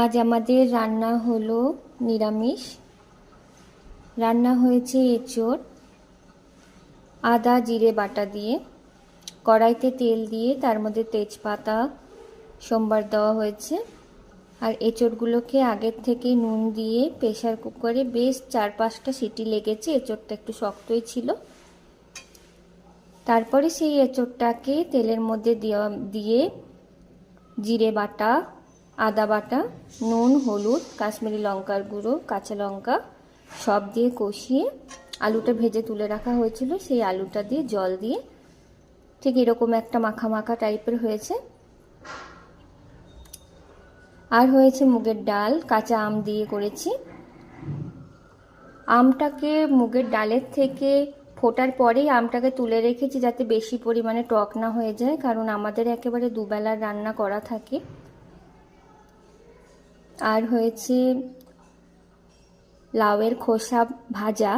আজ আমাদের রান্না হলো নিরামিষ। রান্না হয়েছে এঁচোড় আদা জিরে বাটা দিয়ে, কড়াইতে তেল দিয়ে তার মধ্যে তেজপাতা সোমবার দেওয়া হয়েছে। আর এঁচোড়গুলোকে আগের থেকে নুন দিয়ে প্রেসার কুকারে বেশ 4-5টা সিটি লেগেছে। এঁচোড়টা একটু শক্তই ছিল। তারপরে সেই এঁচোড়টাকে তেলের মধ্যে দিয়ে জিরে বাটা, আদা বাটা, নুন, হলুদ, কাশ্মীরি লঙ্কার গুঁড়ো, কাঁচা লঙ্কা সব দিয়ে কষিয়ে আলুটা ভেজে তুলে রাখা হয়েছিল সেই আলুটা দিয়ে জল দিয়ে ঠিক এরকম একটা মাখা মাখা টাইপের হয়েছে। আর হয়েছে মুগের ডাল, কাঁচা আম দিয়ে করেছি। আমটাকে মুগের ডালের থেকে ফোটার পরেই আমটাকে তুলে রেখেছি যাতে বেশি পরিমাণে টক না হয়ে যায়, কারণ আমাদের একেবারে দুবেলার রান্না করা থাকে। আর হয়েছে লাউয়ের খোসা ভাজা।